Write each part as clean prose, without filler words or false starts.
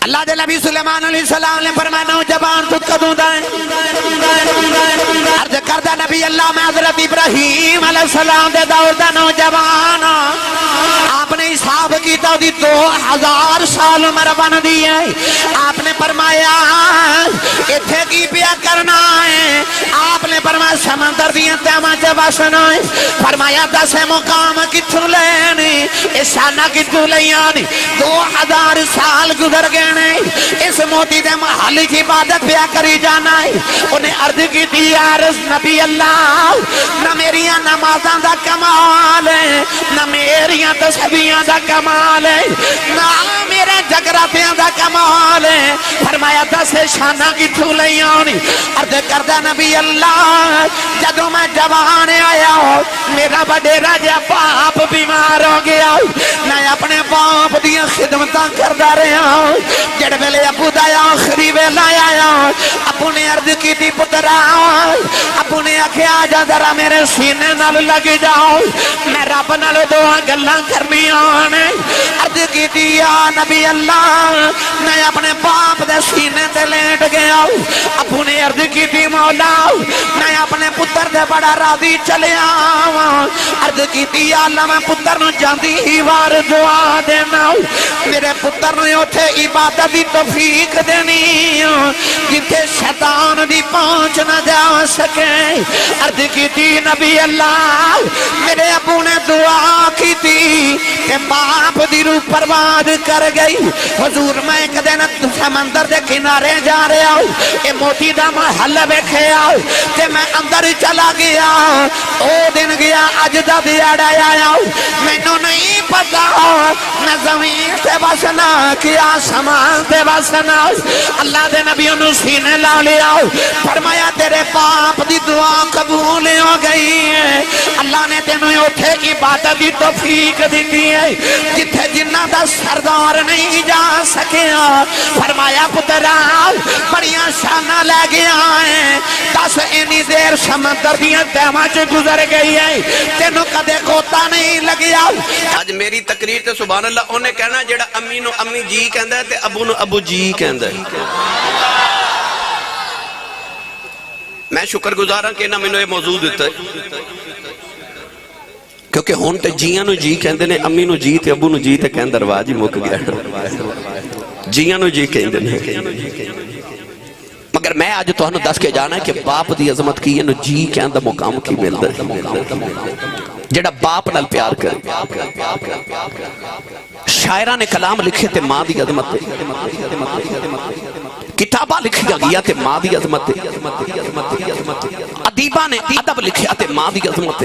اللہ دے نبی سلیمان علیہ السلام نے فرمایا نوجوان تو کدوں دائیں عرض کردہ نبی اللہ میں حضرت ابراہیم علیہ السلام دے دور دا نوجوان آپ نے حساب کی تو دی 2000 سال عمر بن دی ہے آپ نے فرمایا اتھے کی پیا کرنا ہے آپ نے فرمایا سمندر دی انتہاں سے بسنا ہے فرمایا 10 مقام کتھوں لینی اشانہ کتھوں لیانی 2000 سال گزر گئے اس موتی دے محلی کی عبادت پیا کری جانا ہے انہیں عرض کی تھی عرض نبی اللہ نہ میریاں نمازاں دا کمال ہے نہ میریاں تسبیحاں دا کمال ہے نہ میرے جگرافیاں دا کمال ہے فرمایا 10 شانہ کی تھولیں آنی عرض کردہ نبی اللہ جدو میں جوان آیا ہوں میرا بڑیرا جا باپ بیمار ہو گیا میں اپنے باپ دیا خدمتاں کردہ رہا ہوں جڑ ویلے ابو دا آخری ویلا آیا ابو نے عرض کی تھی پترا ابو نے آکھیا آجا ذرا میرے سینے نال لگ جاؤ میں رب نال دعا گلاں کرنی آنے عرض کی تھی یا نبی اللہ میں اپنے باپ دے سینے تے لیٹ گیا ابو نے عرض کی تھی مولا میں اپنے پتر دے بڑا راضی چلے آواں عرض کی تھی یا اللہ میں پتر نو جاندی ہی وار دعا دینا میرے پتر نو اٹھے عبادت دی توفیق دینی جتے شیطان دی پہنچ نہ جا سکے عرض کی تھی نبی اللہ میرے ابو نے دعا کی تھی کہ باپ دی روح پرواد کر گئی حضور میں ایک دن سمندر دے کنارے جا رہے ہوں اے موتی دا محل بیکھے آؤ تے میں اندر چلا گیا او دن گیا اجدہ دیاڑا آیا میں نو نہیں پتا میں زمین سے بسنا کیا سمان سے بسنا اللہ دے نبی انہوں سینے لا لیا فرمایا تیرے باپ دی دعا قبول ہو گئی ہے اللہ نے تینوں اٹھے کی عبادت دی توفیق دیتی ہے جتھے جنہ دا سردار نہیں جا سکیا فرمایا پترا بڑیاں شانہ لے گیا ہے 10 اینی دیر سمندر دیا تیمہ چے گزر گئی ہے تینوں کدے کوتا نہیں لگیا آج میری تقریر تے سبحان اللہ انہیں کہنا جیڑا امی نو امی جی کہندہ ہے تے ابو نو ابو جی کہندہ ہے میں شکر گزارا کہ نہ میں نے موضوع دیتا ہے کیونکہ ہون تے جیاں نو جی کہندے نے امی نو جی تے ابو نو جی تے کہندہ رواج ہی مک گیا جیاں نو جی کہندے نے مگر میں آج تو ہنو دس کے جانا ہے کہ باپ دی عظمت کی یہ جی کہندہ مقام کی ملدہ ہے جڑا باپ نال پیار کرے شاعران نے کلام لکھے تے ماں دی عظمت کتابہ لکھیا گیا تے ماں دی عظمت ادیبہ نے ادب لکھیا تے ماں دی عظمت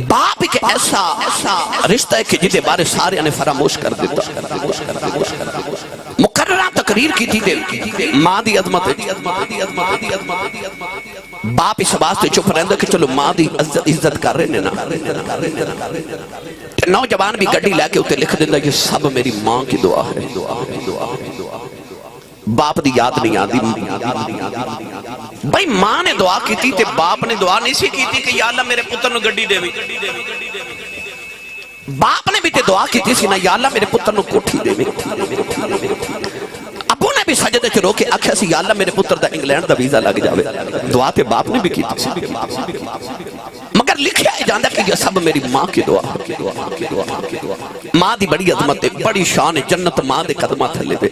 باپ ایک ایسا رشتہ ہے کہ جدے بارے سارے نے فراموش کر دیتا مقررہ تقریر کی تھی ماں دی عظمت باپ اس واسطے چپ رہندہ کہ چلو ماں دی عزت کر رہے نا نوجوان بھی گڑی لے کے اتے لکھ دیندہ یہ سب میری ماں کی دعا ہے باپ دی یاد نہیں آدھی بھائی ماں نے دعا کی تھی تے باپ نے دعا نہیں سی کی تھی کہ یا اللہ میرے پتر نو گڑی دے بھی باپ نے بھی تے دعا کی تھی سی نا یا اللہ میرے پتر نو کوٹھی دے بھی ابو نے بھی سجدے چ روکے آکھیا سی یا اللہ میرے پتر دا انگلینڈ دا ویزا لگ جاوے دعا تے باپ نے بھی کی تھی مگر لکھیا ہے جاندہ کہ یہ سب میری ماں کی دعا ماں دی بڑی عظمت ہے بڑی شان ہے جنت ماں دے قدمہ تھلے بے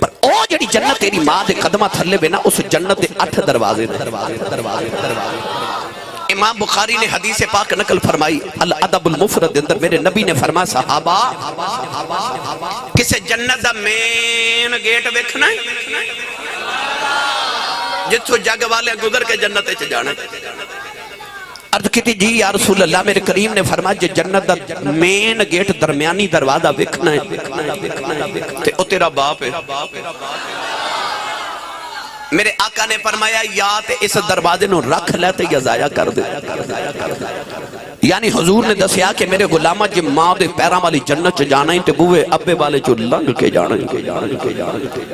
پر او جڑی جنت تیری ماں دے قدمہ تھلے بے نا اس جنت دے 8 دروازے امام بخاری نے حدیث پاک نقل فرمائی الادب المفرد اندر میرے نبی نے فرمایا صحابہ کسے جنت دا مین گیٹ ویکھنا ہے جتھو جگ والے گزر کے جنت چ جانا عرض کی تھی جی یا رسول اللہ میرے کریم نے فرمایا جی جنت دا مین گیٹ درمیانی دروازہ ویکھنا ہے تے او تیرا باپ ہے میرے آقا نے فرمایا یا تے اس دروازے نو رکھ لیتے یا ضائع کر دے یعنی حضور نے دسیا کہ میرے غلامہ جی ماں دے پیرا والی جنت چ جانا ہی تے بوئے ابے والے جو لنگ کے جانا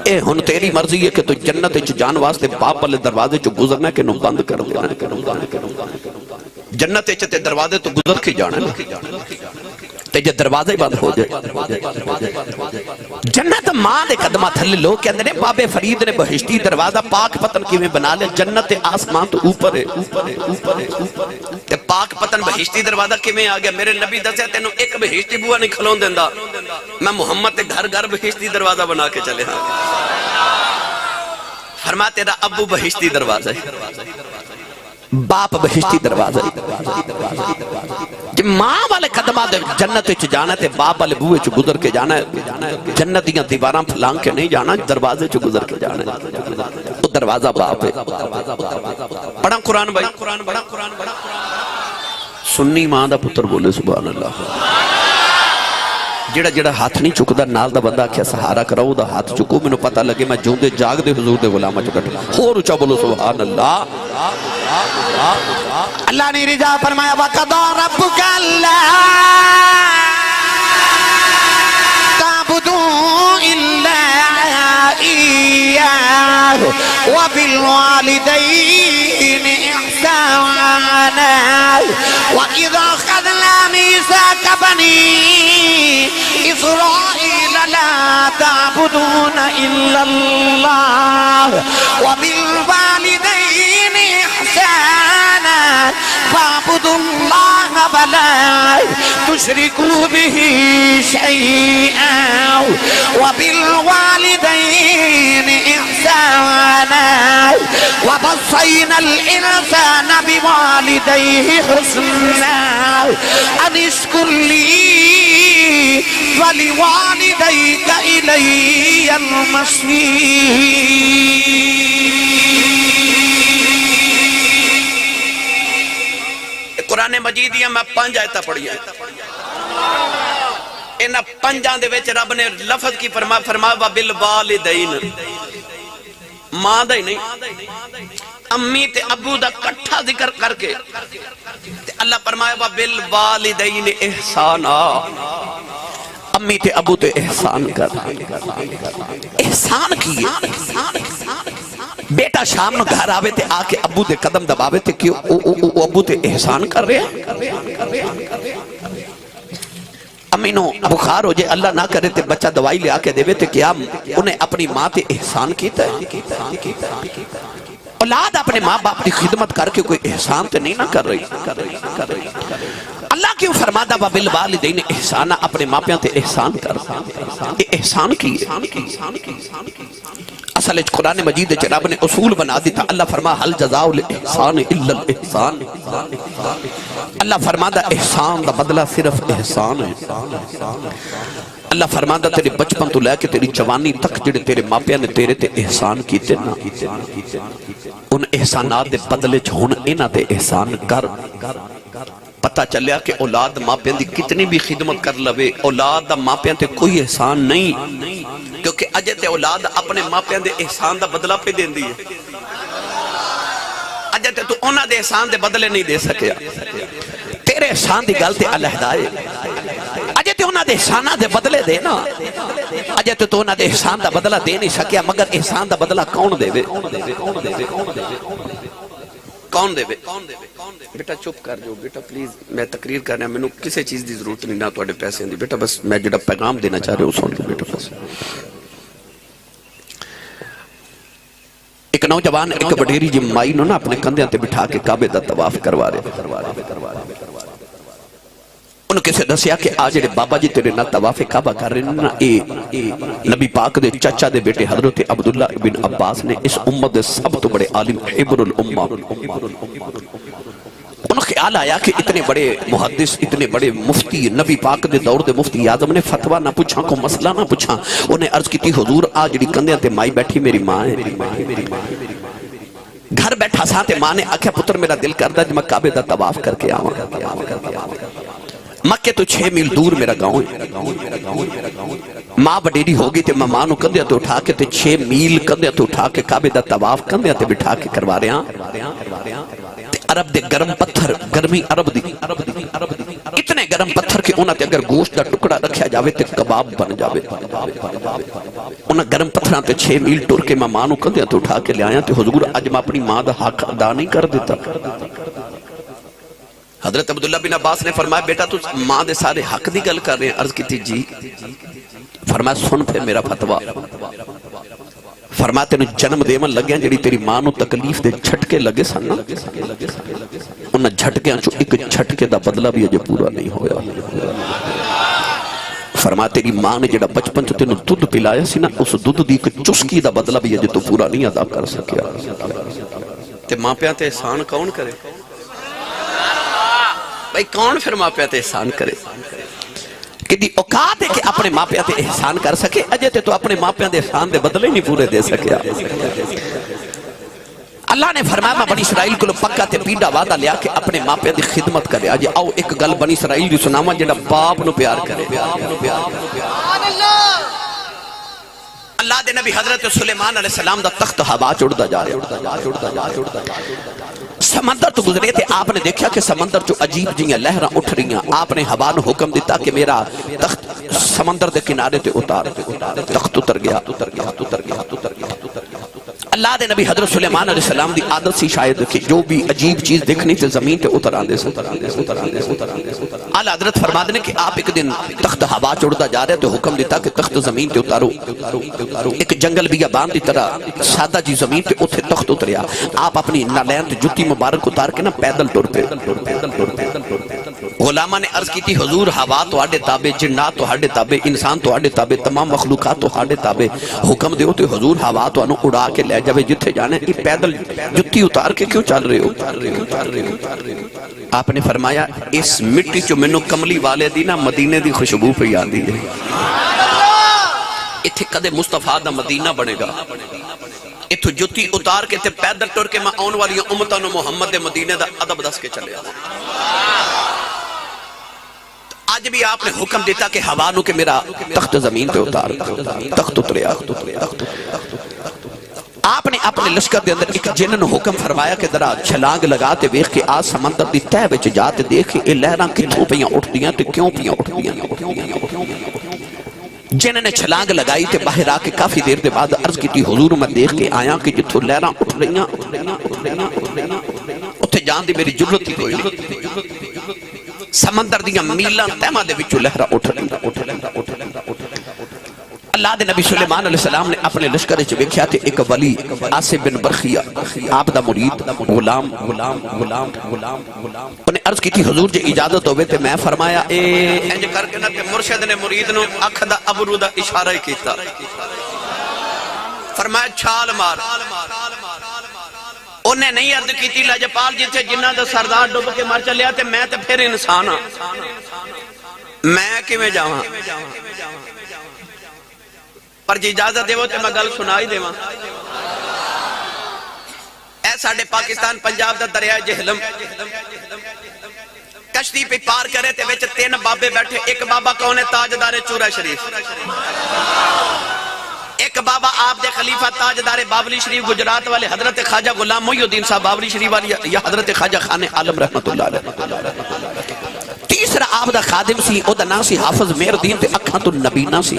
اے ہن تیری مرضی ہے کہ تو جنت چ جان واسطے باپ والے دروازے چ گزرنا کہ نو بند کر دینا جنت چ تے دروازے تو گزر کے جانا تے جے دروازہ ہی بند ہو جائے جنت ماں دے قدمہ تھلے لوگ کہندے نے بابے فرید نے بہشتی دروازہ پاک پتن کی میں بنا لے جنت آسمان تو اوپر ہے تے پاک پتن بہشتی دروازہ کی میں آگیا میرے نبی دسے تینوں ایک بہشتی بوا نہیں کھلون دیندہ میں محمد تے گھر گھر بہشتی دروازہ بنا کے چلے ہاں فرما تیرا ابو بہشتی دروازہ ہے باپ بہشتی دروازہ جب ماں والے قدمہ دے جنت چ جانا ہے باپ والے بوئے چ گزر کے جانا ہے جنت دیاں دیواراں پھلانگ کے نہیں جانا دروازے چ گزر کے جانا ہے تو دروازہ باپ ہے پڑھا قرآن بھائی سنی ماں دا پتر بولے سبحان اللہ جڑا ہاتھ نہیں چکدا نال دا بندہ کیا سہارا کراؤ دا ہاتھ چکو میں پتہ لگے میں جون دے جاگ دے حضور دے غلامہ چکٹ اور اچھا بولو سبحان اللہ اللہ نے رجا فرمایا وَقَضَى رَبُّكَ أَلَّا تَعْبُدُوا إِلَّا إِيَّاهُ وَبِالْوَالِدَيْنِ إِحْسَانًا وَإِذَا أَخَذْنَا مِيثَاقَ بَنِي إِسْرَائِيلَ لَا تَعْبُدُونَ إِلَّا اللَّهَ وَبِالْوَالِدَيْنِ إِحْسَانًا فَاعْبُدُوا اللَّهَ وَلَا تُشْرِكُوا بِهِ شَيْئًا وَبِالْوَالِدَيْنِ إِحْسَانًا وَوَصَّيْنَا الْإِنسَانَ بِوَالِدَيْهِ حُسْنًا أَنِ اشْكُرْ لِي وَلِوَالِدَيْكَ إِلَيَّ الْمَصِيرُ قرآن مجید یا میں 5 آیتاں پڑھی ہیں انہاں 5 دے وچ رب نے لفظ کی فرما بالوالدین ماں دا ہی نہیں امی تے ابو دا کٹھا ذکر کر کے تے اللہ فرمایا بالوالدین احسانا امی تے ابو تے احسان کر احسان کیے بیٹا شام نو گھر آوے تے آکے ابو دے قدم دباوے تے کیوں ابو تے احسان کر رہے ہیں امی نو بخار ہو جائے اللہ نہ کرے تے بچہ دوائی لے آکے دے تے کیا انہیں اپنی ماں تے احسان کیتا ہے اولاد اپنے ماں باپ کی خدمت کر کے کوئی احسان تے نہیں نہ کر رہی اللہ کیوں فرمادا وَبِالْوَالِدَيْنِ احسانہ اپنے ماں پیاں تے احسان کر یہ احسان کی اصل قرآن مجید رب نے اصول بنا دیتا اللہ فرما حل جزاء الاحسان الا الاحسان اللہ فرمادا احسان دا بدلہ صرف احسان ہے اللہ فرمادا تیرے بچپن تو لے کے تیری جوانی تک جڑے تیرے ماپیاں نے تیرے تے احسان کیتے نا ان احسانات دے بدلے چھوڑ اینا تے احسان کر پتہ چلیا کہ اولاد ماپیاں دی کتنی بھی خدمت کر لوے اولاد دا ماپیاں تے کوئی احسان نہیں کیونکہ اجے تے اولاد اپنے ماپیاں دے احسان دا بدلہ پہ دین دی ہے اجے تے تو انہاں دے احسان دے بدلے نہیں دے سکیا تیرے احسان دی گل تے علیحدہ ہے اجے تے انہاں دے احسانہ دے بدلے دے نا اجے تے تو انہاں دے احسان دا بدلہ دے نہیں سکیا مگر احسان دا بدلہ کون دے وے کون دے وے بیٹا چپ کر جو بیٹا پلیز میں تقریر کرنا میں کسی چیز دی ضرورت نہیں نہ توڑے پیسے دی بیٹا بس میں جڑا پیغام دینا چاہ رہے ہوں سن دے بیٹا بس ایک نوجوان ایک بڑیری جی مائی نو نا اپنے کندھیاں تے بٹھا کے کعبے دا طواف کروا رہے انہوں کسے دسیا کہ آج جڑے بابا جی تیرے نہ طواف کعبہ کر رہے نا نبی پاک دے چچا دے بیٹے حضرت عبداللہ ابن عباس نے اس امت دے سب تو بڑے عالم حبر الامہ انہوں خیال آیا کہ اتنے بڑے محدث اتنے بڑے مفتی نبی پاک دے دور دے مفتی اعظم نے فتوہ نہ پوچھا کو مسئلہ نہ پوچھا انہیں عرض کی تھی حضور آج جڑی کندھیاں تے مائی بیٹھی میری ماں ہے گھر بیٹھا سا تے ماں نے آکھیا پتر میرا دل کردا جب میں کعبے دا طواف کر کے آواں مکے تو 6 میل دور میرا گاؤں ہے ماں بڑیری ہوگی تے میں ماں نو کندھیاں تے اٹھا کے تے 6 میل کندھیاں تے اٹھا کے کعبے دا طواف کندھیاں تے بٹھا کے کروا رہے ہیں عرب دے گرم پتھر گرمی عرب دی اتنے گرم پتھر کہ انہاں تے اگر گوشت دا ٹکڑا رکھیا جاوے تے کباب بن جاوے انہاں گرم پتھراں تے 6 میل ٹر کے میں ماں نو کندھیاں تے اٹھا کے لے آیا تے حضور اج میں اپنی ماں دا حق ادا نہیں کر دیتا حضرت عبداللہ بن عباس نے فرمایا بیٹا تو ماں دے سارے حق دی گل کر رہے ہیں. عرض کی تھی جی. فرمایا سن پھر میرا فتویٰ. فرمایا تینوں جنم دیون لگے ہیں جڑی تیری ماں نو تکلیف دے جھٹکے لگے سن نا انہاں جھٹکیاں چوں ایک جھٹکے دا بدلہ بھی اجے پورا نہیں ہویا. فرمایا تیری ماں نے جڑا بچپن چ تینوں دودھ پلایا سی نا اس دودھ دی ایک چسکی دا بدلہ بھی اجے تو پورا نہیں ادا کر سکیا. تے ماں پیاں تے احسان کون کرے بھائی؟ کون پھر ماں پیاں تے احسان کرے؟ کہ دی اوقات ہے کہ اپنے ماں پیاں تے احسان کر سکے. اجے تے تو اپنے ماں پیاں دے احسان دے بدلے نہیں پورے دے سکیا. اللہ نے فرمایا میں بنی اسرائیل کو پکا تے پیڈا وعدہ لیا کہ اپنے ماں پیاں دی خدمت کرے. آج آؤ ایک گل بنی اسرائیل دی سناواں جڑا باپ نو پیار کرے. اللہ دے نبی حضرت سلیمان علیہ السلام دا تخت ہوا چڑھدا جا رہا. سمندر تو گزرے تھے. آپ نے دیکھا کہ سمندر جو عجیب جیاں لہراں اٹھ رہی ہیں. آپ نے ہوا نو حکم دیتا کہ میرا تخت سمندر دے کنارے تے اتار. تخت اتر گیا. اللہ دے نبی حضرت سلیمان علیہ السلام دی عادت سی شاید کہ جو بھی عجیب چیز دیکھنی تے زمین تے اتر آندے سے. اعلیٰ حضرت فرماتے ہیں کہ آپ ایک دن تخت ہوا چڑھدا جا رہے تو حکم دیتا کہ تخت زمین تے اتارو. ایک جنگل بیابان دی طرح سادہ جی زمین تے اتھے تخت اتریا. آپ اپنی نالین تے جتی مبارک اتار کے نا پیدل ٹر پے. غلامہ نے عرض کی تھی حضور ہوا تو آڈے تابے، جنات تو آڈے تابے، انسان تو آڈے تابے، تمام مخلوقات تو آڈے تابے. حکم دیو تو حضور ہوا تو انہوں اڑا کے لے جاوے جتھے جانے. یہ پیدل جتی اتار کے کیوں چل رہے ہو؟ آپ نے فرمایا اس مٹی چو منو کملی والے دی نا مدینے دی خوشبو پہ یادی ہے. اتھے کدے مصطفیٰ دا مدینہ بنے گا. اتھو جتی اتار کے تے پیدل ٹر کے میں آن والی امتانو محمد مدینے دا ادب دس کے چلے آؤں. آج بھی آپ نے حکم دیتا کہ ہوا نو کہ میرا تخت زمین پہ اتار. تخت اتریا. آپ نے اپنے لشکر دے اندر ایک جن نو حکم فرمایا کہ ذرا چھلانگ لگاتے ویکھ کے آج سمندر دی تہہ وچ جاتے دیکھ اے لہراں کتھوں پیاں اٹھدیاں تے کیوں پیاں اٹھدیاں. جن نے چھلانگ لگائی تے باہر آ کے کافی دیر دے بعد عرض کی تھی حضور میں دیکھ کے آیا کہ جتھوں لہراں اٹھ رہیاں اتھے جان دی میری جرت ہی کوئی نہیں. سمندر دیاں میلاں تہماں دے وچوں لہراں اٹھ رہیاں. اللہ دے نبی سلیمان علیہ السلام نے اپنے لشکر وچ ویکھیا تے ایک ولی آصف بن برخیہ آپ دا مرید غلام انہیں عرض کی تھی حضور جے اجازت ہوئے تے میں فرمایا اے انج کر کے نا تے مرشد نے مرید نو اکھ دا ابرو دا اشارہ کیتا. فرمایا چھال مار. انہیں نہیں عرض کی تھی لاجپال جیتے جنہ دا سردار ڈوب کے مار چلیا تے میں تے پھر انسان ہاں میں کیویں جاواں. پر جی اجازت دے وہ تے میں گل سنائی دے ماں. اے ساڑھے پاکستان پنجاب دا دریائے جہلم کشتی پہ پار کرے تے ویچ 3 بابے بیٹھے. ایک بابا کون ہے؟ تاجدار چورہ شریف. ایک بابا آپ دے خلیفہ تاجدار بابلی شریف گجرات والے حضرت خواجہ غلام محی الدین صاحب بابلی شریف والی یا حضرت خواجہ خان عالم رحمت اللہ علیہ. تیسرا آپ دا خادم سی او دا نام سی حافظ مہر دین تے اکھاں تو نبینا سی.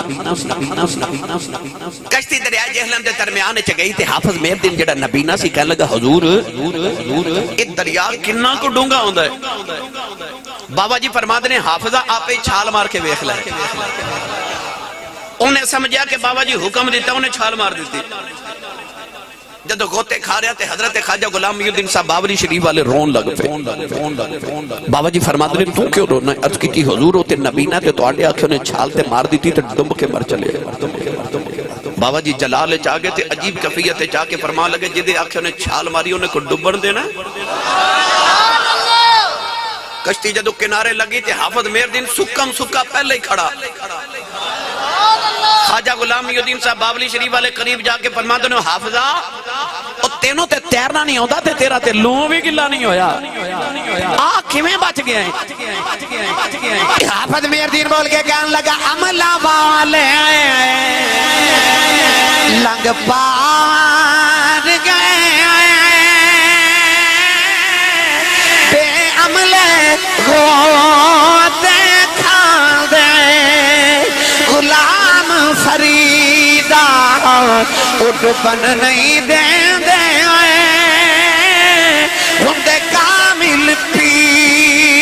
کشتی دریائے جہلم دے درمیان چ گئی تے حافظ مہر دین جڑا نبینا سی کہنے لگا حضور اے دریا کنا کو ڈونگا ہوندا ہے؟ بابا جی فرماتے نے حافظہ آپ ہی چھال مار کے ویکھ لے. انہیں سمجھا کہ بابا جی حکم دیتا انہیں چھال مار دیتی. جدو غوطے کھا رہا تھے حضرت خواجہ غلام محی الدین صاحب بابلی شریف والے رون لگ پے. بابا جی فرماتے نے تو کیوں رونا؟ عرض کی تھی حضور ہوتے نبینا تے تو آڑے آنکھیں انہیں چھال تے مار دیتی تے ڈمب کے مر چلے. بابا جی جلال چاہ گئے تھے عجیب کفیت چاہ کے فرما لگے جدے آنکھیں انہیں چھال ماری انہیں کو ڈبن دینا. کشتی جدو کنارے لگی تھے حافظ مہر دین سکم سکا پہلے ہی کھڑا. خواجہ غلام محی الدین صاحب بابلی شریف والے قریب جا کے فرماتے ہیں حافظہ او تینوں تے تیرنا نہیں ہوتا تے تیرا تے لوں بھی گلا نہیں ہویا. کیویں بچ گیا ہے؟ حافظ مہر دین بول کے کہنے لگا عملہ والے لنگ پار گئے بے عملے غوطے کھا دے. غلام فریدہ اٹھ بن نہیں دیں دے ہندے کامل پیر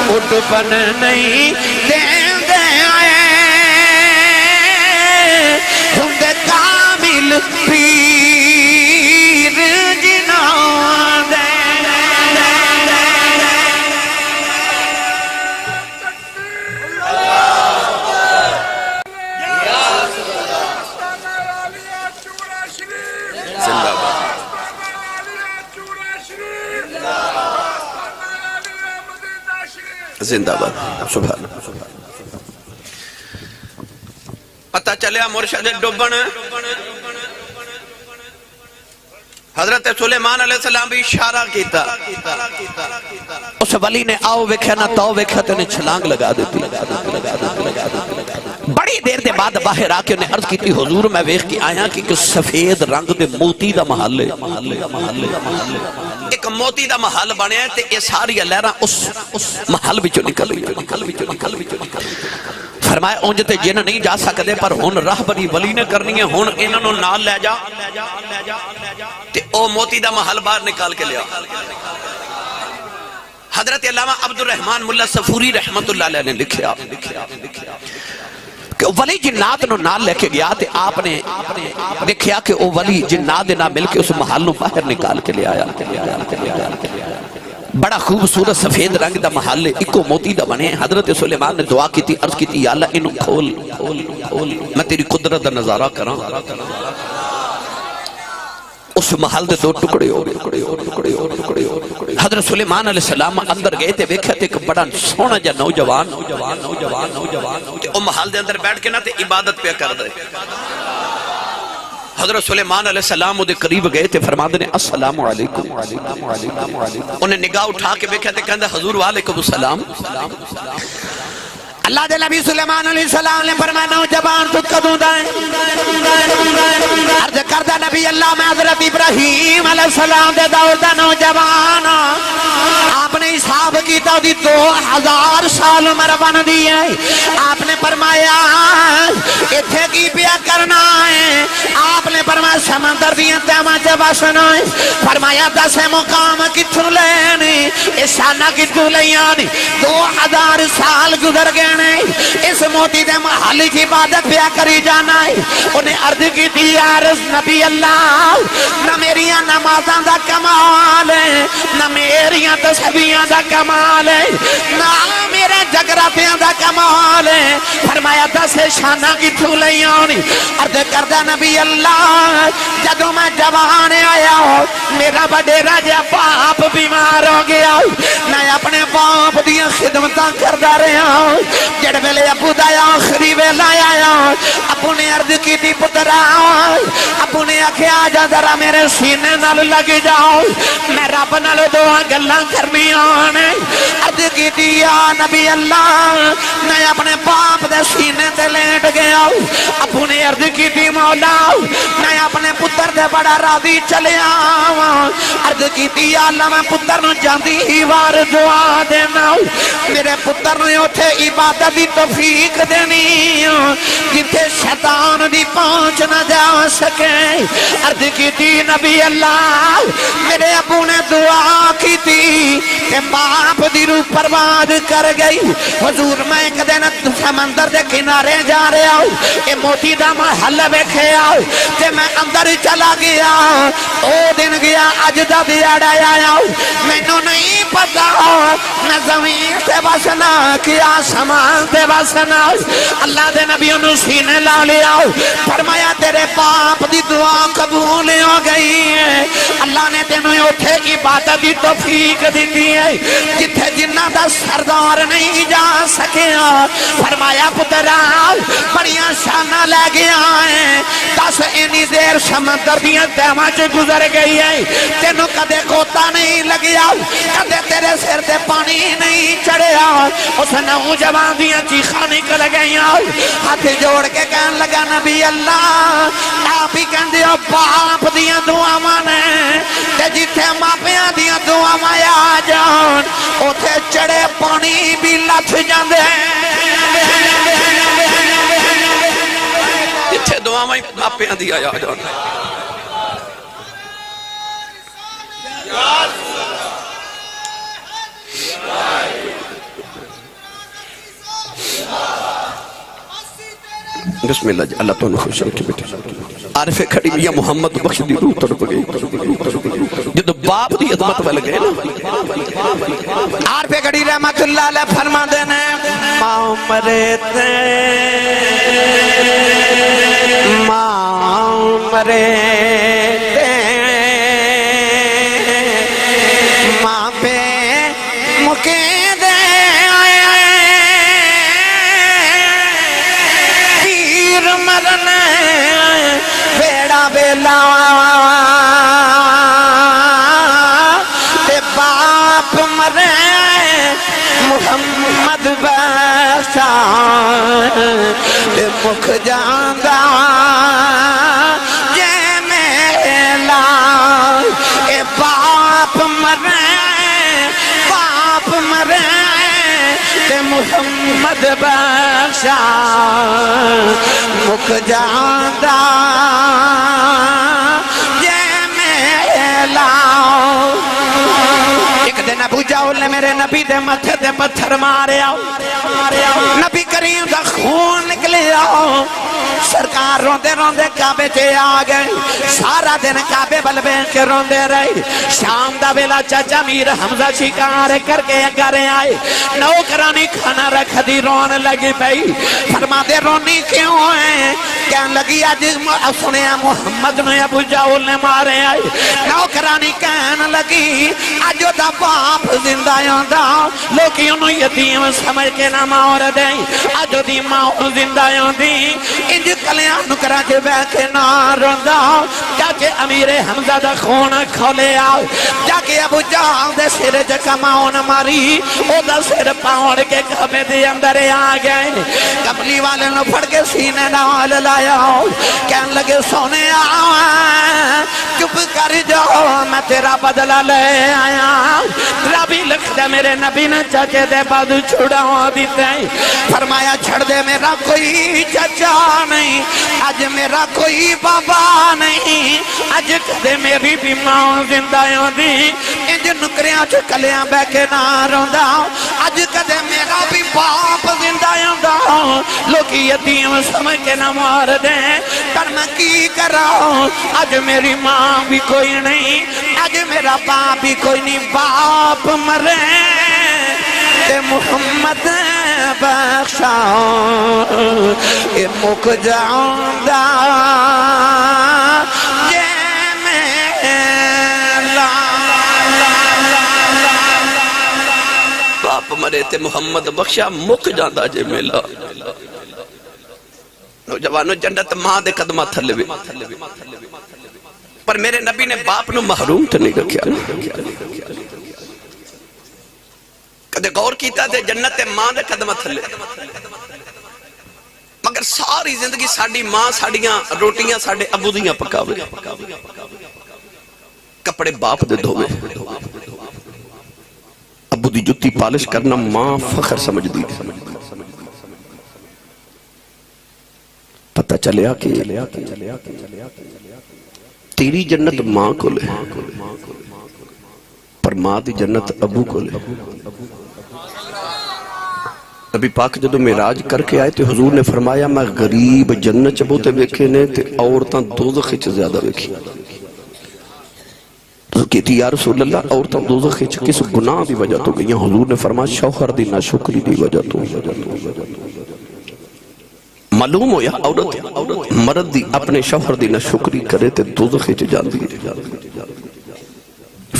اٹھپن نہیں دیں دے آئے ہم دے کامل پیر جنہوں دے زندہ باد سبحان پتہ چلیا مرشد ڈبن حضرت سلیمان علیہ السلام بھی اشارہ کیتا اس ولی نے آؤ ویکھیا نہ تو ویکھیا تے نے چھلانگ لگا دیتی بڑی دیر دے بعد باہر آ کے انہیں عرض کی تھی حضور میں ویکھ کے آیا کہ سفید رنگ دے موتی دا محل ہے ایک موتی دا محل بنے ہیں تے یہ ساری لہراں اس محل وچوں نکل فرمایا اونج تے جن نہیں جا سکدے پر ہن راہبری ولی نے کرنی ہے ہن انہاں نوں نال لے جا تے او موتی دا محل باہر نکال کے لیا حضرت علامہ عبد الرحمن ملا صفوری رحمت اللہ علیہ نے لکھیا کہ ولی جنات نو نال لے کے گیا تے آپ نے دیکھیا کہ او ولی جنات نہ مل کے اس محل نو باہر نکال کے لے آیا بڑا خوبصورت سفید رنگ دا محل اکو موتی دا بنے حضرت سلیمان نے دعا کی تھی عرض کی تھی یا اللہ انہوں کھول میں تیری قدرت دا نظارہ کراں اس محل دے دو ٹکڑے ہو گئے حضرت سلیمان علیہ السلام اندر گئے تھے ویکھے تھے کہ بڑا سونا جا نوجوان او محل دے اندر بیٹھ کے نہ تے عبادت پہ کر دے حضرت سلیمان علیہ السلام دے قریب گئے تھے فرماندے نے السلام علیکم انہیں نگاہ اٹھا کے ویکھے تھے کہندے حضور وعلیکم السلام اللہ دے نبی سلیمان علیہ السلام نے فرمایا نوجوان تو کدوں دائیں عرض کردہ نبی اللہ میں حضرت ابراہیم علیہ السلام دے دور دا نوجوان آپ نے حساب کی تو دی 2000 سال عمر بن دی ہے آپ نے فرمایا اتھے کی پیا کرنا ہے آپ نے فرمایا سمندر دیا تیمہ چے بسنا ہے فرمایا 10 مقام کتھوں لینی اسانہ کتھوں لیانی 2000 سال گزر گئے اس موتی دے محل کی عبادت پیا کری جانا ہے انہیں عرض کی تھی عرض نبی اللہ نہ میریاں نمازاں دا کمال ہے نہ میریاں تسبیحاں دا کمال ہے نہ میرے جگراتیاں دا کمال ہے فرمایا 10 شانہ کی تھولیں آنی عرض کردہ نبی اللہ جدوں میں جوان آیا ہوں میرا وڈیرا جا باپ بیمار ہو گیا میں اپنے باپ دیا خدمتاں کردہ رہا ہوں جڑ ویلے ابو دا آخری ویلا آیا ابو نے عرض کی تھی پترا ابو نے آکھیا آجا ذرا میرے سینے نال لگ جاؤ میں رب نال دعا گلاں کرنی آنے عرض کی تھی یا نبی اللہ میں اپنے باپ دے سینے تے لیٹ گیا ابو نے عرض کی تھی مولا میں اپنے پتر دے بڑا راضی چلے آواں عرض کی تھی یا اللہ میں پتر نو جاندی ہی وار دعا دینا میرے پتر نے اٹھے عبادت دی توفیق دینی جتے شیطان دی پہنچ نہ جا سکے عرض کی تھی نبی اللہ میرے ابو نے دعا کی تھی کہ باپ دی روح پرواد کر گئی حضور میں ایک دن سمندر دے کنارے جا رہا ہوں اے موتی دا محل بیکھے آؤ تے میں اندر چلا گیا او دن گیا اج دا دیاڑا آیا ہوں میں نو نہیں پتا میں زمین سے بسنا کیا سمان دے بسنا اللہ دے نبی انہوں سینے لا لیا فرمایا تیرے باپ دی دعا قبول ہو گئی ہے اللہ نے تینوں اٹھے عبادت دی توفیق دیتی ہے جتھے جنہ دا سردار نہیں جا سکیا فرمایا پترا بڑیاں شانہ لے گیا ہے 10 اینی دیر سمندر دیاں تیمہ چے گزر گئی ہے تینوں کدے کوتا نہیں لگیا کدے تیرے سر دے پانی نہیں چڑھیا اس نوجوان دیاں چیخاں نکل گئی ہاتھ جوڑ کے کہن لگا نبی اللہ آپ ہی کہن دیو باپ دیاں دعاواں نے تے جتھے ماپیاں دیاں دعاواں آ جان اوتھے چڑھے پانی بھی لتھ جاندے جتھے دعاواں ماپیاں دیاں آ جان بسم اللہ جی، اللہ تو خوش رکھے بیٹے. عارف کھڑی میاں محمد بخش دی روح تڑپ گئی جدو باپ دی عظمت ول گئے نا. عارف کھڑی رحمت اللہ علیہ فرما دینے ماں مرے تے ماں مرے تے ماں پہ مکے دے پیر مرنے بیڑا بیلا تے باپ مرے محمد بخشا تے مکھ جاندہ جے میلا اے باپ مرے تے محمد بخشا مکھ جاندہ جے میلا. ایک دن ابو جہل نے میرے نبی دے متھے دے پتھر مارے آؤ نبی کریم دا خون نکلے آؤ. سرکار روندے روندے کعبے تے آ گئے سارا دن کعبے بل بیٹھ کے روندے رہے. شام دا ویلا چاچا میر حمزہ شکار کر کے گھر آئے نوکرانی کھانا رکھ دی رون لگی پئی. فرما دے رونی کیوں ہے کہن لگی آج سنیا محمد نے ابو جہل نے مارے آئے. نوکرانی کہن لگی آج دا باپ زندہ یوندا لوکی انہوں یتیم سمجھ کے نہ مار دیں. آج دی ماں زندہ یوندی انج کلیاں نکرا کے بہ کے نہ روندا جا کے امیر حمزہ دا خون کھولے آؤ جا کے ابو جہل دے سر کماؤن ماری او دا سر پاؤڑ کے کعبے دے اندر آ گئے. کملی والے نے پھڑ کے سینے نال لایا کہن لگے سونے چپ کر جاؤ میں تیرا بدلہ لے آیا. ربی لکھ دے میرے نبی نے چاچے دے بعد چھڑا دیتے فرمایا چھڑ دے میرا کوئی چچا نہیں آج میرا کوئی بابا نہیں آج کدے میری بھی ماں زندہ ہوندی انج نکریاں چ کلیاں بہ کے نہ روندا آج کدے میرا بھی باپ زندہ ہوندا لوکی یتیم سمجھ کے نہ مار دے پر میں کی کراں آج میری ماں بھی کوئی نہیں آج میرا باپ بھی کوئی نہیں. باپ مرے تے محمد بخشا اے مک جاندہ جے میلا. باپ مرے تے محمد بخشا مک جاندہ جے میلا. نوجوانوں جنت ماں دے قدمہ تھلے وے پر میرے نبی نے باپ نو محروم تو نہیں رکھیا. کدے غور کیتا تے جنت ماں دے قدمہ تھلے مگر ساری زندگی ساڑی ماں ساڑیاں روٹیاں ساڑے ابو دیاں پکاوے کپڑے باپ دے دھوے ابو دی جتی پالش کرنا ماں فخر سمجھ دی. پتہ چلیا کہ تیری جنت ماں کو لے پر ماں دی جنت ابو کو لے. نبی پاک جدو معراج کر کے آئے تے حضور نے فرمایا میں غریب جنت چبوتے ویکھے نے تے عورتاں دوزخ چ زیادہ ویکھی. کہتی یا رسول اللہ عورتاں دوزخ چ کس گناہ دی وجہ تو گئی. حضور نے فرمایا شوہر دی ناشکری دی وجہ تو. معلوم ہو یا عورت مرد دی اپنے شوہر دی ناشکری کرے تے دوزخ چ جاندی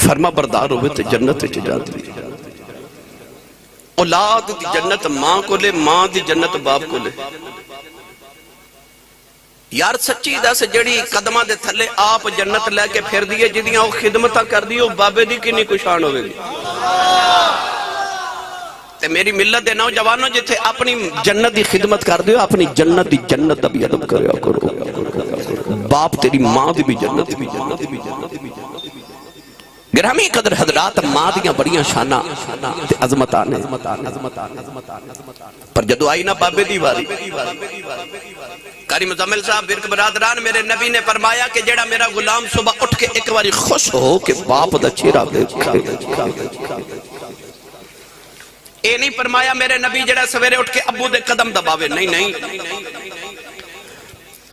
فرما بردار ہوئے تے جنت چ جاندی. اولاد دی جنت ماں کو لے ماں دی جنت باپ کو لے. یار سچی دا سے جڑی قدمہ دے تھلے آپ جنت لے کے پھر دیئے جدیاں وہ خدمتہ کر دیئے بابے دی کنی کشان ہوئے گی. تے میری ملت دے نوجوانوں جتھے اپنی جنت دی خدمت کر دیو اپنی جنت دی جنت ابھی ادب کریا کرو. باپ تیری ماں دی بھی جنت بھی. گرامی قدر حضرات ماں دیاں بڑیاں شانہ تے عظمتانے پر جدو آئی نا بابے دی واری قاری مزمل صاحب برک برادران میرے نبی نے فرمایا کہ جیڑا میرا غلام صبح اٹھ کے ایک باری خوش ہو کہ باپ دا چہرہ دیکھا. اے نہیں فرمایا میرے نبی جیڑا سویرے اٹھ کے ابو دے قدم دباوے. نہیں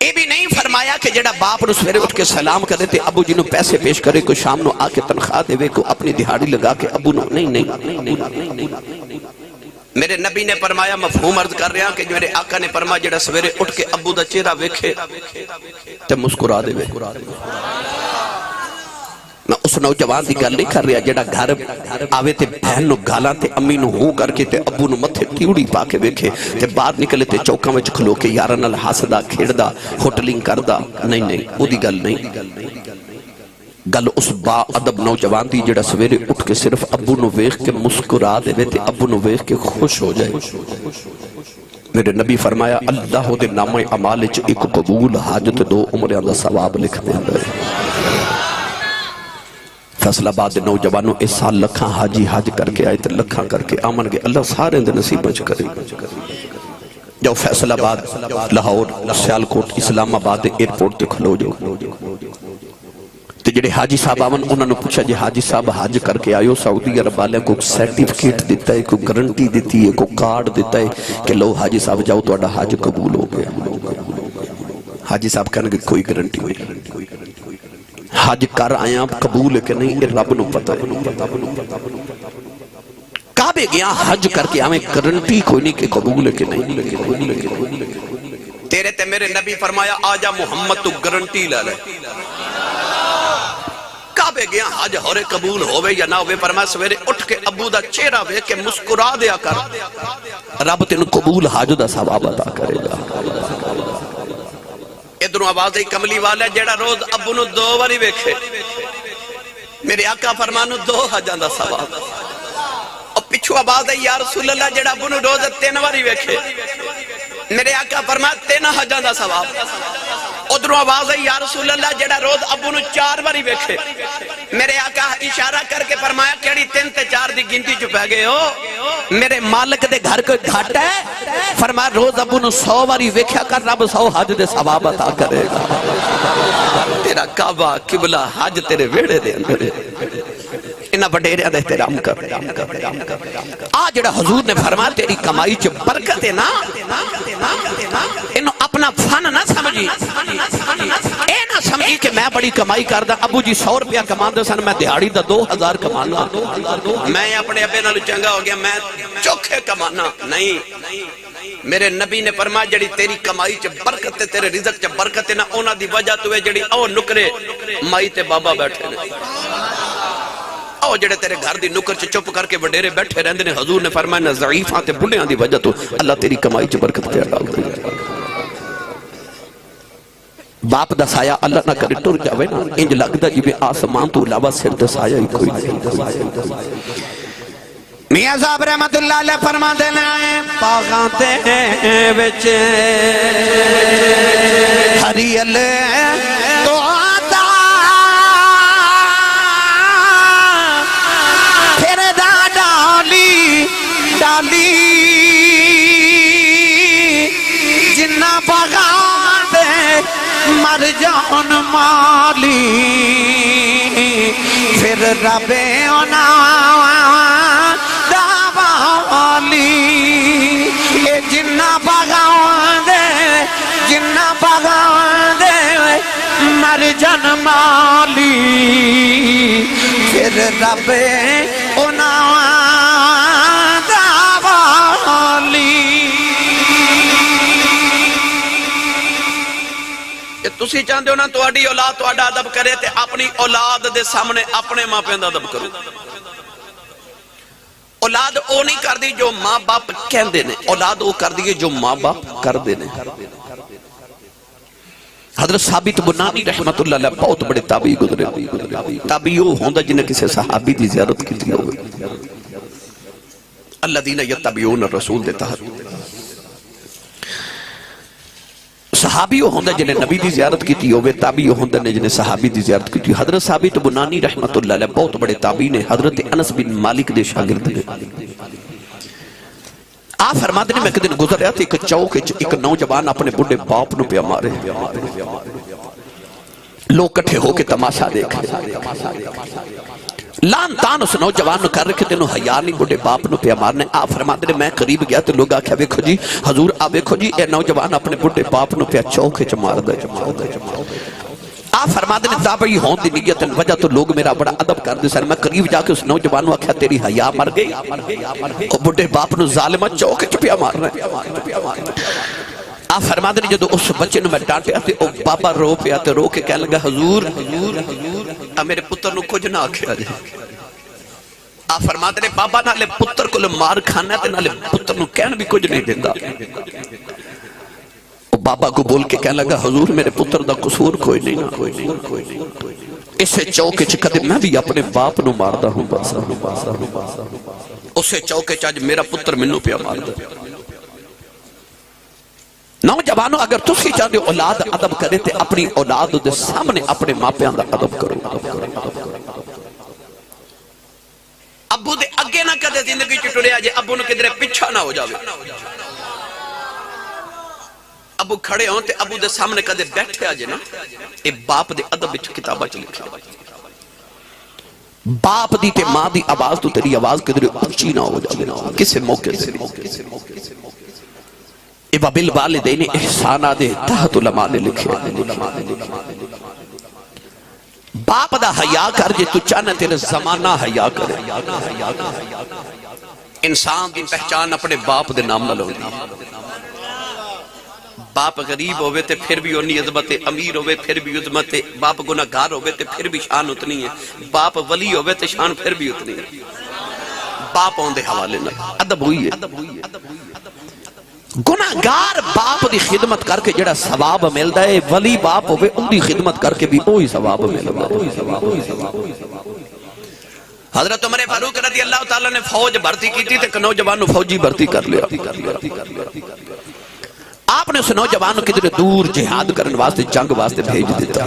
یہ بھی نہیں فرمایا کہ جڑا باپ نو سویرے اٹھ کے سلام کرے تے ابو جی نو پیسے پیش کرے، کوئی شام نو آ کے تنخواہ دے، کوئی اپنی دہاڑی لگا کے ابو نو نہیں۔ میرے نبی نے فرمایا، مفہوم عرض کر رہا کہ میرے آقا نے فرمایا جڑا سویرے اٹھ کے ابو دا چہرہ ویکھے تے مسکرا دے۔ میں اس نوجوان دی گل نہیں کر رہا جڑا گھر آوے تے بہن نو گالاں تے امی نو ہوں کر کے تے ابو نو متھے تیوڑی پا کے ویکھے تے بعد نکلے تے چوکاں وچ کھلو کے یاراں نال ہسدا کھیڑدا ہوٹلنگ کردا، نہیں او دی گل نہیں۔ گل اس با ادب نوجوان دی جڑا سویرے اٹھ کے صرف ابو نو ویکھ کے مسکرا دے تے ابو نو ویکھ کے خوش ہو جائے۔ میرے نبی فرمایا اللہ دے نامہ اعمال وچ ایک قبول حاجت 2 عمراں دا ثواب لکھ دیندا ہے۔ فیصل آباد دے نوجوانوں اس سال لکھاں حاجی حج کر کے آئے تے لکھاں کر کے آمن گے، اللہ سارے دے نصیب بچ کرے۔ جو فیصل آباد، لاہور، سیالکوٹ، اسلام آباد دے ایئرپورٹ تے کھلو جو تے جڑے حاجی صاحب آون انہوں نے پوچھا جی حاجی صاحب حج کر کے آئیو، سعودی عرب والے کو سرٹیفکیٹ دیتا ہے، کوئی گارنٹی دیتی ہے، کوئی کارڈ دیتا ہے کہ لو حاجی صاحب جاؤ تو حج قبول ہو گیا۔ حاجی صاحب کہنے کہ کوئی گارنٹی نہیں، حج کر آیا قبول ہے کہ نہیں یہ رب نو پتہ ہے۔ کعبے گیا حج کر کے آویں گارنٹی کوئی نہیں کہ قبول ہے کہ نہیں۔ تیرے تے میرے نبی فرمایا آجا محمد تو گارنٹی لے لے۔ کعبے گیا حج ہورے قبول ہوئے یا نہ ہوئے، فرمایا سویرے اٹھ کے ابو دا چہرہ وے کے مسکرا دیا کر، رب تینوں قبول حج دا ثواب عطا کرے گا۔ ادھروں آواز ہے کملی والا جیڑا روز ابو نو 2 باری ویکھے، میرے آقا فرمانو 2 حجاں دا ثواب۔ اور پچھو آواز ہے یا رسول اللہ جیڑا ابو نو روز 3 باری ویکھے، میرے آقا فرمایا 3 حجاں دا ثواب۔ ادھروں آواز ہے یا رسول اللہ جیڑا روز ابو نو 4 باری ویکھے، میرے آقا اشارہ کر کے فرمایا کیڑی 3 تے 4 دی گنتی چ پے گئے ہو، میرے مالک دے گھر کوئی گھٹ ہے؟ فرمایا روز ابو نو 100 باری ویکھیا کر، رب 100 حج دے ثواب عطا کرے گا۔ تیرا کعبہ قبلہ حج تیرے ویڑے دے اندر، انہاں وڈیریاں دا احترام کر۔ آ جڑا حضور نے فرمایا تیری کمائی چ برکت ہے نا، انہوں اپنا فن نہ سمجھی، اے نہ سمجھی کہ میں بڑی کمائی کردہ، ابو جی 100 روپیہ کماندے سن، میں دیہاڑی دا 2000 کمانا، میں اپنے ابے نالوں چنگا ہو گیا، میں چوکھے کمانا نہیں۔ میرے نبی نے فرمایا جڑی تیری کمائی چ برکت ہے، تیرے رزق چ برکت ہے نا، انہاں دی وجہ تو ہے جڑی او نکرے مائی تے بابا بیٹھے نے، او جڑے تیرے گھر دی نکر چ چپ کر کے وڈیرے بیٹھے رہندے نے، حضور نے فرمایا نہ ضعیفاں تے بڈھیاں دی وجہ تو اللہ تیری کمائی چ برکت پہ ڈال دے۔ باپ دا سایہ اللہ نہ کرے ٹر جاوے نا، انج لگدا جویں آسمان تو علاوہ سر تے سایہ ہی کوئی نہیں۔ میاں صاحب رحمت اللہ علیہ فرما دینے آئے باغاں تے وچ ہریل تو آتا پھر دا ڈالی ڈالی جنہ باغاں تے مر جان مالی پھر رب اونا اے جنہ باغاں دے مر جان مالی پھر رب انہاں دا والی۔ کہ تسی چاہتے ہو نا تہاڈی اولاد تہاڈا ادب کرے تے اپنی اولاد دے سامنے اپنے ماں پیو دا ادب کرو۔ اولاد او نہیں کر دی جو ماں باپ کہندے نے، اولاد او کر دی جو ماں باپ کر دے نے۔ حضرت ثابت بنانی رحمت اللہ علیہ بہت بڑے تابعی گزرے، تابعی وہ ہوندا جنہیں کسی صحابی دی زیارت کی تھی ہوگی، الذین یتبعون الرسول دے تحت صحابی وہ ہوندہ جنہیں نبی دی زیارت کی تھی ہوئے، تابعی وہ ہوندہ جنہیں صحابی دی زیارت کی تھی۔ حضرت ثابت بنانی رحمت اللہ علیہ بہت بڑے تابعی نے، حضرت انس بن مالک دے شاگرد نے۔ آپ فرماتے نے میں ایک دن گزر رہا تھا، ایک چوک ایک نوجوان اپنے بڑے باپ نو پہ مارے، لوگ کٹھے ہو کے تماشا دیکھ لان تان اس نوجوان نو کر رکھے تینوں حیا نہیں بڑے باپ نو پیا مارنے. آپ فرماتے نے میں قریب گیا تو لوگ آکھیا ویکھو جی حضور آ ویکھو جی اے نوجوان اپنے بڑے باپ نو پیا چوکے چ مار دے. آپ فرماتے نے تابعی ہون دی نیت وجہ تو لوگ میرا بڑا ادب کر دے سن. میں قریب جا کے اس نوجوان نو آکھیا تیری حیا مر گئی, او بڑے باپ نو ظالمہ چوکے چ پیا مارنا. آپ فرماتے نے جدو اس بچے نو میں ڈانٹیا تے او بابا رو پیا تے رو کے کہنے لگا حضور میرے پتر نو کچھ نہ آکھیا جی. آپ فرماتے نے بابا نالے پتر کو مار کھانا تے نالے پتر نو کہن بھی کچھ نہیں دیندہ. بابا کو بول کے کہنے لگا حضور میرے پتر دا قصور کوئی نہیں, اسے چوکے چکتے میں بھی اپنے باپ نو ماردہ ہوں باسا. اسے چوکے چاج میرا پتر منو پیا ماردہ. نوجوانوں اگر تسی چاہتے اولاد ادب کرے تے اپنی اولاد دے سامنے اپنے ماپیاں دا ادب کرو. ابو دے اگے نہ کدے زندگی چٹڑے آجے, ابو نے کدھرے پچھا نہ ہو جاوے. ابو کھڑے ہوں تے ابو دے سامنے کدے بیٹھے آجے نا, اے باپ دے ادب بچ کتابہ چ لکھا. باپ دی تے ماں دی آواز تو تیری آواز کدھرے اونچی نہ ہو جاوے کسے موقع سے. ابا بالوالدین احسانہ دے تحت علماء نے لکھے. باپ دا حیا کر جے تو چاہنا تیرے زمانہ حیا کرے. انسان دی پہچان اپنے باپ دے نام نہ لوگی. باپ غریب ہوئے تے پھر بھی انہی عظمت, امیر ہوئے پھر بھی عظمت, باپ گناہگار ہوئے تے پھر بھی شان اتنی ہے, باپ ولی ہوئے تے شان پھر بھی اتنی ہے. باپ ہوں دے حوالے نہ ادب ہوئی ہے. گناہگار باپ دی خدمت کر کے جڑا ثواب ملدا ہے, ولی باپ ہوئے ان دی خدمت کر کے بھی وہی ثواب ملدا ہے. حضرت عمر فاروق رضی اللہ تعالیٰ نے فوج بھرتی کی تھی تے نوجوان نو فوجی بھرتی کر لیا. آپ نے اس نوجوان کو کدھر دور جہاد کرنے واسطے جنگ واسطے بھیج دیتا.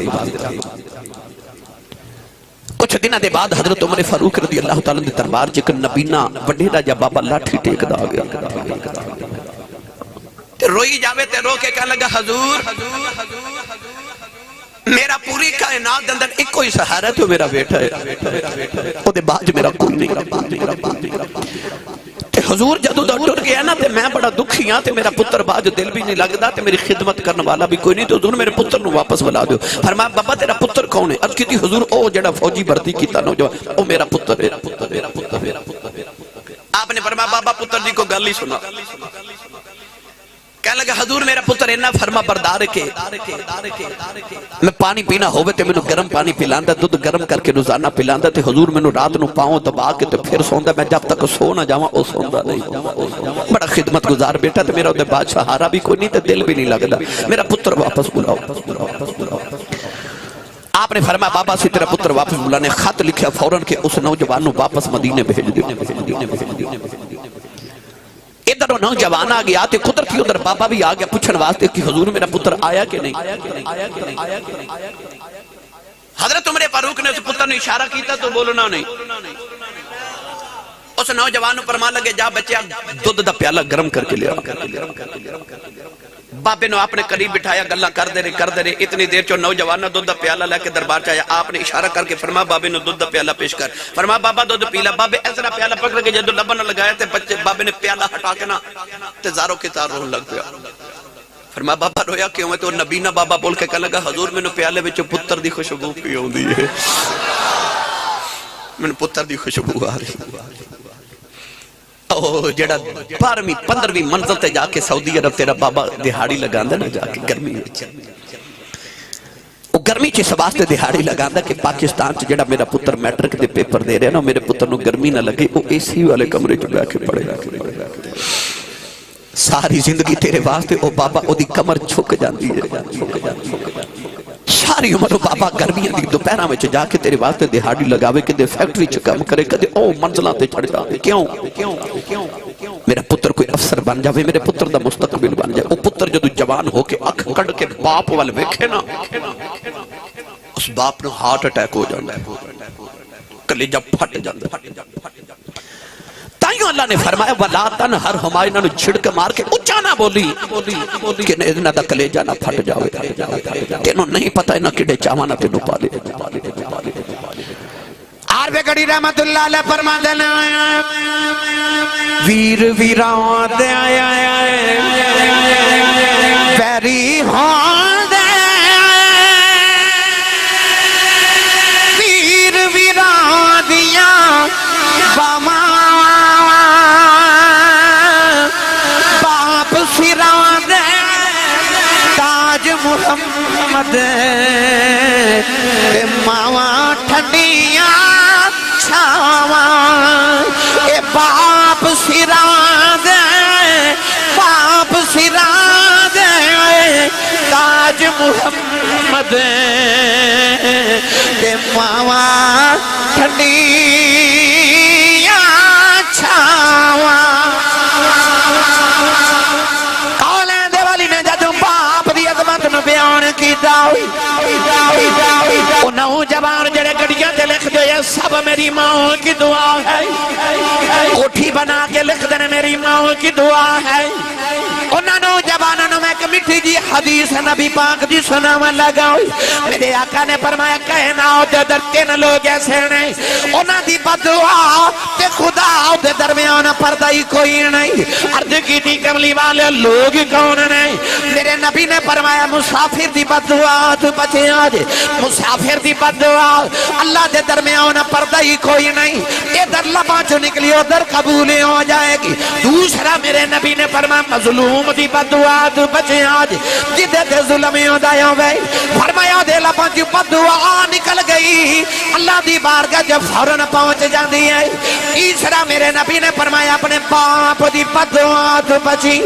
کچھ دنہ دے بعد حضرت عمر فاروق رضی اللہ تعالیٰ نے دربار چکر نبینا وڈیرا جا بابا لاٹھی ٹیک دا گیا. روئی جاوے تے رو کے کہنے لگا حضور میرا پوری کائنات اندر ایک کوئی سہارا تو میرا بیٹا ہے, او دے باج میرا کوئی نہیں. حضور جدو دا ٹر گیا نا تے میں بڑا دکھی ہاں تے میرا پتر باج دل بھی نہیں لگدا تے میری خدمت کرنے والا بھی کوئی نہیں, تو حضور میرے پتر نو واپس بلا دیو. فرمایا بابا تیرا پتر کون ہے؟ عرض کی تھی حضور او جڑا فوجی بھرتی کیتا نوجوان او میرا پتر ہے. آپ نے فرمایا بابا پتر جی کو گل ہی سنا. کہنے لگا حضور میرا پتر اینا فرما بردار کے میں پانی پینا ہوئے تے میں نو گرم پانی پلاندا, دودھ گرم کر کے روزانہ پلاندا تے حضور میں نو رات نو پاؤں دبا کے تے پھر سوندا, میں جب تک سو نہ جاواں او سوندا نہیں. بڑا خدمت گزار بیٹا تے میرا دے بعد سہارا بھی کوئی نہیں تے دل بھی نہیں لگدا, میرا پتر واپس بلاؤ. آپ نے فرمایا بابا سے تیرا پتر واپس بلانے, خط لکھیا فوراں کہ اس نوجوان نو واپس مدینے بھیج دیو. ادھر وہ نوجوان آ گیا تے قدرتی ادھر بابا بھی آ گیا پوچھن واسطے کہ حضور میرا پتر آیا کہ نہیں. حضرت عمر فاروق نے اس پتر نے اشارہ کیتا تو بولنا نہیں. اس نوجوان فرمان لگے جا بچیا دودھ دا پیالہ گرم کر کے لیا. بابے نے اپنے قریب بٹھایا, گلاں کر دے رہے. اتنی دیر چو نوجوان نے دودھ دا پیالہ لے کے دربار چاہیا. آپ نے اشارہ کر کے فرمایا بابے نے دودھ دا پیالہ پیش کر. فرمایا بابا دودھ پیلا. بابے ایسا پیالہ پکڑ کے جدو لبن لگایا تے بچے بابے نے پیالہ ہٹا کے نا تے زاروں کے تار روح لگ گیا. فرمایا بابا رویا کیوں ہے؟ تو نبینا بابا بول کے کہنے لگا حضور میں نے پیالے وچ پتر دی خوشبو پی ہوندی ہے, میں نے پتر دی خوشبو آ رہی. او جڑا 12ویں 15ویں منزل تے جا کے سعودی عرب تیرا بابا دہاڑی لگاندا نا جا کے گرمی وچ, او گرمی چ اس واسطے دہاڑی لگاندا کہ پاکستان چ جڑا میرا پتر میٹرک دے پیپر دے رہا نا میرے پتر نو گرمی نہ لگے, او اے سی والے کمرے چ بیٹھ کے پڑھے گا. ساری زندگی تیرے واسطے او بابا او دی کمر جھک جاندی ہے. ساری عمر بابا گرمیاں دی دوپہراں وچ جا کے تیرے واسطے دہاڑی لگاوے کدے فیکٹری چ کام کرے کدے او منزلاں تے چڑھ جاوے. کیوں میرا پتر کوئی افسر بن جاوے, میرے پتر دا مستقبل بن جائے. او پتر جدو جوان ہو کے اکھ کڈ کے باپ وال ویکھے نا اس باپ نو ہارٹ اٹیک ہو جاندا ہے, کلیجہ پھٹ جاندا ہے. تائیوں اللہ نے فرمایا وَلَا تَنْهَرْ ہمائنہ نو چھڑک مار کے اچھا نہ بولی کہ انہاں دا کلیجہ نہ پھٹ جاوے. تینوں نہیں پتہ انہاں کڈے چاواں نہ تینوں پالے. عارف گڑی رحمت اللہ علیہ فرماتے ہیں ویر ویراں دے پیری ہون دے ویر ویراں دیاں باواں باپ سراں دے تاج محمد ماواں ٹھنڈیاں چھاواں اے باپ سراں دے باپ سراں دے تاج محمد تے ماواں ٹھنڈیاں چھاواں کالیں دے والی نے جدوں باپ دی عظمت نو بیان کیتا ہوئی وہ نوجوان جڑے گڑیاں تے لکھ دے یہ سب میری ماں کی دعا ہے کوٹھی بنا کے لکھ دے میری ماں کی دعا ہے انہاں نوجوانوں میں ایک میٹھی جی حدیث نبی پاک دی سناون لگا ہوئی میرے آقا نے فرمایا کائنات دے در تین لوگ ایسے نہیں انہاں دی بدعا تے خدا دے درمیان پردہ ہی کوئی نہیں عرض کی تھی کملی والے لوگ کون نہیں میرے نبی نے فرمایا مسافر دی بدعا تو بچے آج مسافر دی بدعا اللہ دے درمیان پردہ ہی کوئی نہیں ادھر لباں جو نکلی ادھر قبول ہو جائے گی دوسرا میرے نبی نے فرمایا مظلوم دی بدعا تو بچے آج جدے دے ظلمی ہو دائیوں بھائی فرمایا دے لباں جو بدعا نکل گئی اللہ دی بارگاہ جب فوراں پہنچ جاندی ہے تیسرا میرے نبی نے فرمایا اپنے باپ دی بدعا تو بچی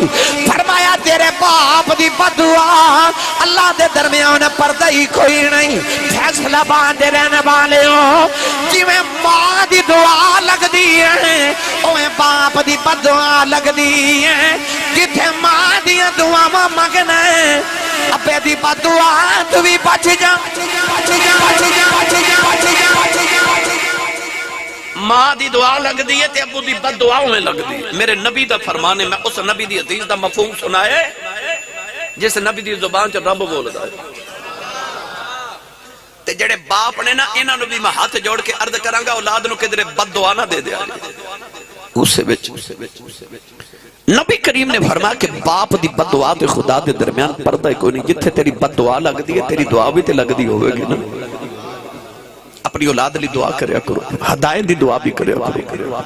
فرمایا تیرے باپ دی بدعا اللہ دے درمیان پردہ ہی کوئی نہیں فیصلہ باندھے رہنے والے ہو جی میں ماں دی دعا لگ دی ہے اوہ باپ دی بدعا لگ دی ہے جتھے ماں دی دعا ماں مگنا ہے ابے دی بدعا تو بھی بچ جا ماں دی دعا لگ دی ہے تے ابو دی بد دعا میں لگ دی میرے نبی دا فرمانے میں اس نبی دی حدیث دا مفہوم سنائے جس نبی دی زبان چ رب بول دا ہے تے جڑے باپ نے نا انہاں نو بھی میں ہاتھ جوڑ کے عرض کراں گا اولاد نو کدھر بد دعا نہ دے دیا اس وچ نبی کریم نے فرمایا کہ باپ دی بد دعا تے خدا دے درمیان پردہ کوئی نہیں جتھے تیری بد دعا لگ دی ہے تیری دعا بھی تے لگ دی ہوئے گی نا اپنی اولاد لی دعا کریا کرو ہدایت دی دعا بھی کریا کرو